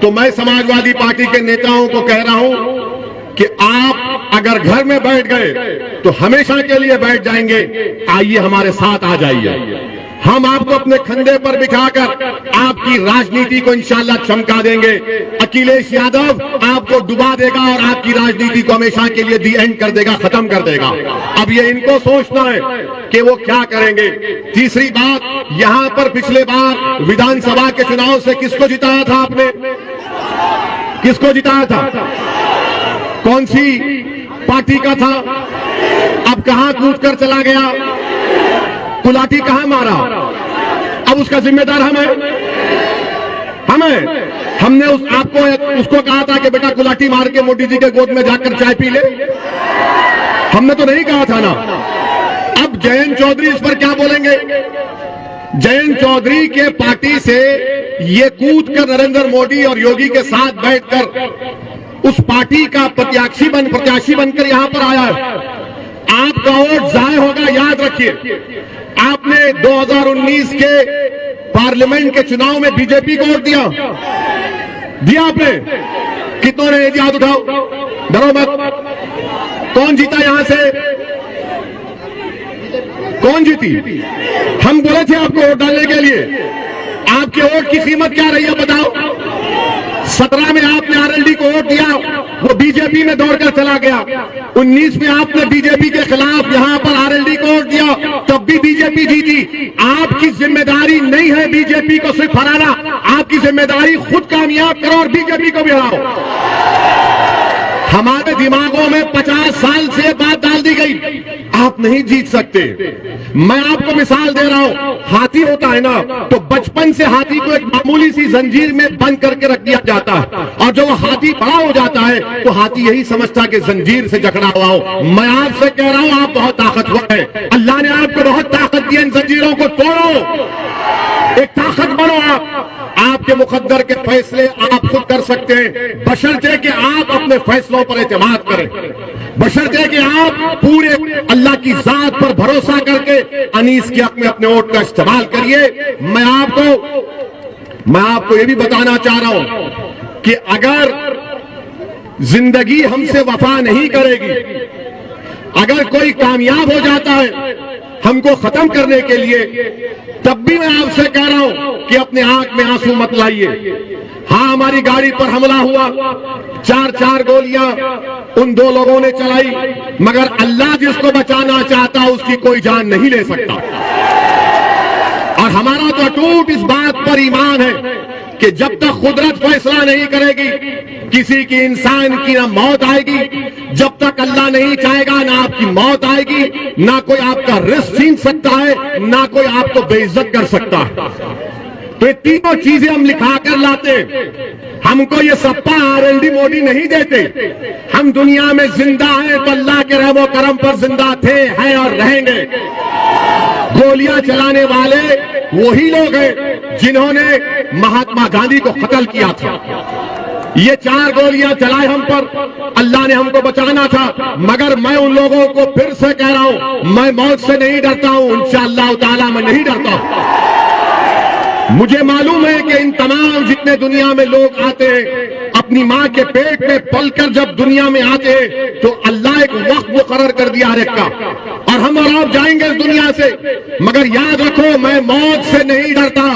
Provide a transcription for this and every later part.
तो मैं समाजवादी पार्टी के नेताओं को कह रहा हूं कि आप अगर घर में बैठ गए तो हमेशा के लिए बैठ जाएंगे। आइए हमारे साथ आ जाइए, हम आपको अपने कंधे पर बिठाकर आपकी राजनीति को इंशाल्लाह चमका देंगे। अखिलेश यादव आपको डुबा देगा और आपकी राजनीति को हमेशा के लिए दी एंड कर देगा, खत्म कर देगा। अब ये इनको सोचना है कि वो क्या करेंगे। तीसरी बात, यहां पर पिछले बार विधानसभा के चुनाव से किसको जिताया था आपने? किसको जिताया था? कौन सी पार्टी का था? अब कहां कूद कर चला गया? कुलाटी कहां मारा? अब उसका जिम्मेदार हमें हमने उसको कहा था कि बेटा कुलाटी मार के मोदी जी के गोद में जाकर चाय पी ले। हमने तो नहीं कहा था ना। अब जयंत चौधरी इस पर क्या बोलेंगे? जयंत चौधरी के पार्टी से ये कूद कर नरेंद्र मोदी और योगी के साथ बैठकर उस पार्टी का प्रत्याशी बनकर यहां पर आया है। आपका वोट जाय होगा, याद रखिए। आपने 2019 के पार्लियामेंट के चुनाव में बीजेपी को वोट दिया आपने? कितनों ने याद उठाओ, डरो मत। कौन जीता यहां से? कौन जीती? हम बोले थे आपको वोट डालने के लिए। आपके वोट की कीमत क्या रही है बताओ? 17 में आपने आरएलडी को वोट दिया, वो बीजेपी में दौड़कर चला गया। 19 में आपने बीजेपी के खिलाफ यहां पर आरएलडी को वोट दिया, तब भी बीजेपी जीती। आपकी जिम्मेदारी नहीं है बीजेपी को सिर्फ हराना, आपकी जिम्मेदारी खुद कामयाब करो और बीजेपी को भी हराओ। हमारे दिमागों में 50 साल से बात डाल दी गई, आप नहीं जीत सकते। मैं आपको मिसाल दे रहा हूं, हाथी होता है ना, तो बचपन से हाथी को एक मामूली सी जंजीर में बंद करके रख दिया जाता है, और जब वो हाथी बड़ा हो जाता है तो हाथी यही समझता कि जंजीर से जकड़ा हुआ हो। मैं आपसे कह रहा हूं, आप बहुत ताकतवर है, अल्लाह ने आपको बहुत ताकत दी, इन जंजीरों को तोड़ो, एक ताकत बनो। आपके मुकद्दर के फैसले आप खुद कर सकते हैं, बशर्ते कि आप अपने फैसलों पर एतमाद करें, बशर्ते कि आप पूरे अल्लाह की जात पर भरोसा करके अनीस के हक में अपने वोट का इस्तेमाल करिए। मैं आपको ये भी बताना चाह रहा हूं कि अगर जिंदगी हमसे वफा नहीं करेगी, अगर कोई कामयाब हो जाता है हमको खत्म करने के लिए, तब भी मैं आपसे कह रहा हूं कि अपने आंख में आंसू मत लाइए। हाँ, हमारी गाड़ी पर हमला हुआ, 4 गोलियां उन 2 लोगों ने चलाई, मगर अल्लाह जिसको बचाना चाहता उसकी कोई जान नहीं ले सकता। और हमारा तो अटूट इस बात पर ईमान है कि जब तक कुदरत फैसला नहीं करेगी किसी की इंसान की ना मौत आएगी, जब तक अल्लाह नहीं चाहेगा ना आपकी मौत आएगी, ना कोई आपका रिस्क छीन सकता है, ना कोई आपको बेइज्जत कर सकता है। तो ये तीनों चीजें हम लिखा कर लाते। हमको ये सप्पा आरएलडी मोदी नहीं देते। हम दुनिया में जिंदा हैं तो अल्लाह के रहमो करम पर जिंदा थे, हैं और रहेंगे। गोलियां चलाने वाले वही लोग हैं जिन्होंने महात्मा गांधी को कत्ल किया था। ये 4 गोलियां चलाए हम पर, अल्लाह ने हमको बचाना था। मगर मैं उन लोगों को फिर से कह रहा हूं, मैं मौत से नहीं डरता हूं, इंशाअल्लाह ताला मैं नहीं डरता हूं। मुझे मालूम है कि इन तमाम जितने दुनिया में लोग आते हैं, अपनी मां के पेट में पलकर जब दुनिया में आते हैं तो अल्लाह एक वक्त मुकर्रर कर दिया हर एक का, और हम और आप जाएंगे इस दुनिया से। मगर याद रखो, मैं मौत से नहीं डरता,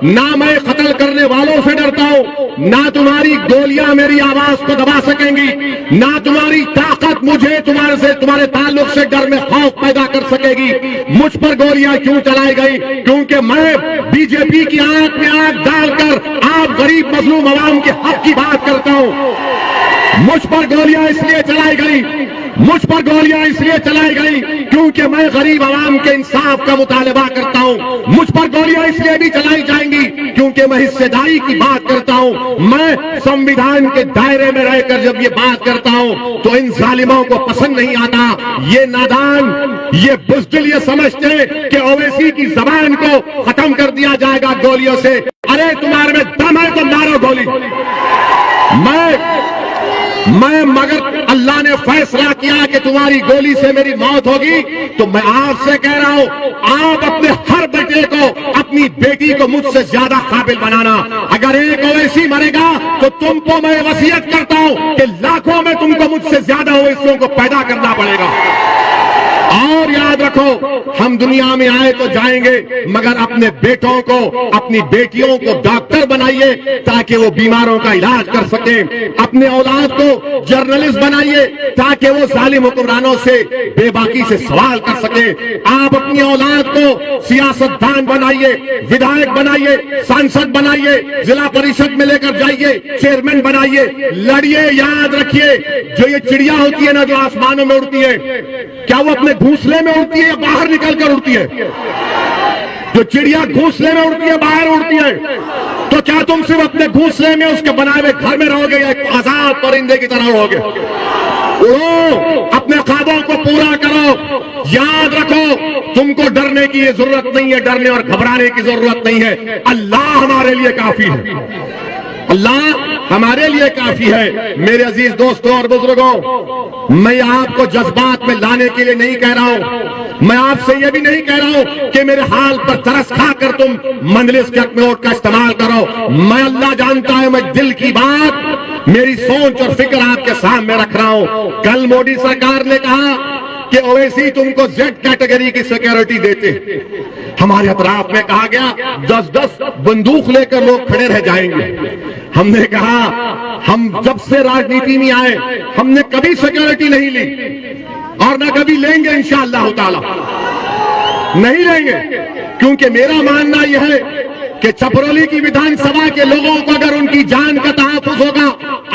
ना मैं कत्ल करने वालों से डरता हूं, ना तुम्हारी गोलियां मेरी आवाज को दबा सकेंगी, ना तुम्हारी ताकत मुझे तुम्हारे ताल्लुक से डर में खौफ पैदा कर सकेगी। मुझ पर गोलियां क्यों चलाई गई? क्योंकि मैं बीजेपी की आंख में आंख डालकर आप गरीब मजलूम अवाम के हक की बात करता हूं। मुझ पर गोलियां इसलिए चलाई गई, मुझ पर गोलियां इसलिए चलाई गई क्योंकि मैं गरीब आवाम के इंसाफ का मुतालबा करता हूं। मुझ पर गोलियां इसलिए भी चलाई जाएंगी क्योंकि मैं हिस्सेदारी की बात करता हूं। मैं संविधान के दायरे में रहकर जब ये बात करता हूं तो इन जालिमों को पसंद नहीं आता। ये नादान, ये बुज़दिल ये समझते कि ओवैसी की जबान को खत्म कर दिया जाएगा गोलियों से। अरे तुम्हारे में दम है तो मारो गोली। मैं मगर अल्लाह ने फैसला किया कि तुम्हारी गोली से मेरी मौत होगी, तो मैं आपसे कह रहा हूं, आप अपने हर बेटे बेटे को, अपनी बेटी को मुझसे ज्यादा काबिल बनाना। अगर एक ओवैसी मरेगा तो तुमको मैं वसीयत करता हूं कि लाखों में तुमको मुझसे ज्यादा ओवैसियों को पैदा करना पड़ेगा। और याद रखो, हम दुनिया में आए तो जाएंगे, मगर अपने बेटों को, अपनी बेटियों को डॉक्टर बनाइए ताकि वो बीमारों का इलाज कर सके। अपने औलाद को जर्नलिस्ट बनाइए ताकि वो जालिम हुक्मरानों से बेबाकी से सवाल कर सके। आप अपनी औलाद को सियासतदान बनाइए, विधायक बनाइए, सांसद बनाइए, जिला परिषद में लेकर जाइए, चेयरमैन बनाइए, लड़िए। याद रखिए, जो ये चिड़िया होती है ना, जो आसमानों में उड़ती है, क्या वो अपने घोंसले में उड़ती है या बाहर निकलकर उड़ती है? जो चिड़िया घोंसले में उड़ती है, बाहर उड़ती है, तो क्या तुम सिर्फ अपने घोंसले में, उसके बनाए हुए घर में रहोगे या एक आजाद परिंदे की तरह रहोगे? उड़ो, अपने ख्वाबों को पूरा करो। याद रखो, तुमको डरने की ये जरूरत नहीं है, डरने और घबराने की जरूरत नहीं है। अल्लाह हमारे लिए काफी है, अल्लाह हमारे लिए काफी है। मेरे अजीज दोस्तों और बुजुर्गों, मैं आपको जज्बात में लाने के लिए नहीं कह रहा हूं। मैं आपसे यह भी नहीं कह रहा हूं कि मेरे हाल पर तरस खाकर तुम मंजलिस के हक में वोट का इस्तेमाल करो। मैं, अल्लाह जानता है, मैं दिल की बात, मेरी सोच और फिक्र आपके सामने रख रहा हूं। कल मोदी सरकार ने कहा कि ओवैसी तुमको जेड कैटेगरी की सिक्योरिटी देते। हमारे अतराफ में कहा गया 10-10 बंदूक लेकर लोग खड़े रह जाएंगे। हमने कहा, हम जब से राजनीति में आए हमने कभी सिक्योरिटी नहीं ली और न कभी लेंगे, इंशाअल्लाह ताला नहीं लेंगे। क्योंकि मेरा मानना यह है कि छपरौली की विधानसभा के लोगों को अगर उनकी जान का तहफ़्फ़ुज़ होगा,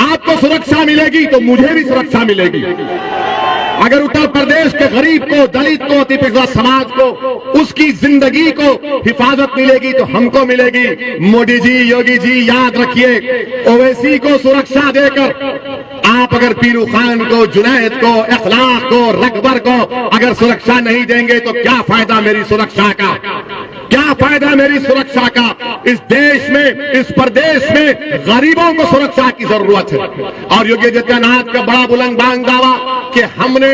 आपको सुरक्षा मिलेगी तो मुझे भी सुरक्षा मिलेगी। अगर उत्तर प्रदेश के गरीब को, दलित को, अति पिछड़ा समाज को, उसकी जिंदगी को हिफाजत मिलेगी तो हमको मिलेगी। मोदी जी, योगी जी, याद रखिए, ओवैसी को सुरक्षा देकर आप अगर पीरू खान को, जुनैद को, इखलाक को, रकबर को अगर सुरक्षा नहीं देंगे तो क्या फायदा मेरी सुरक्षा का? क्या फायदा मेरी सुरक्षा का? इस देश में, इस प्रदेश में गरीबों को सुरक्षा की जरूरत है। और योगी आदित्यनाथ का बड़ा बुलंद बांग दावा कि हमने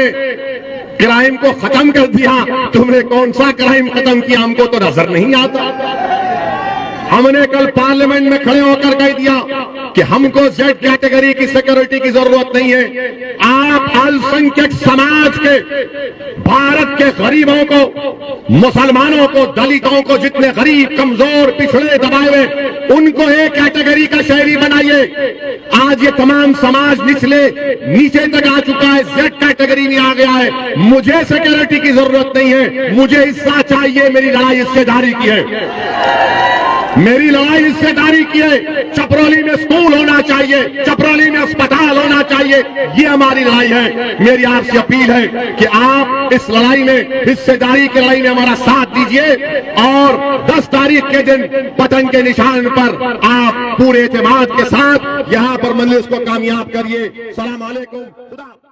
क्राइम को खत्म कर दिया। तुमने कौन सा क्राइम खत्म किया, हमको तो नजर नहीं आता। हमने कल पार्लियामेंट में खड़े होकर कह दिया कि हमको जेड कैटेगरी की सिक्योरिटी की जरूरत नहीं है। आप अल्पसंख्यक समाज के, भारत के गरीबों को, मुसलमानों को, दलितों को, जितने गरीब, कमजोर, पिछड़े, दबाए हुए, उनको एक कैटेगरी का शहरी बनाइए। आज ये तमाम समाज नीचे तक आ चुका है, जेड कैटेगरी में आ गया है। मुझे सिक्योरिटी की जरूरत नहीं है, मुझे हिस्सा चाहिए। मेरी लड़ाई हिस्सेदारी की है, मेरी लड़ाई हिस्सेदारी की है। छपरौली में स्कूल होना चाहिए, छपरौली में अस्पताल होना चाहिए, ये हमारी लड़ाई है। मेरी आपसे अपील है कि आप इस लड़ाई में, हिस्सेदारी की लड़ाई में हमारा साथ दीजिए और 10 तारीख के दिन पतंग के निशान पर आप पूरे एतमाद के साथ यहां पर मंजलिस को कामयाब करिए। सलाम अलैकुम।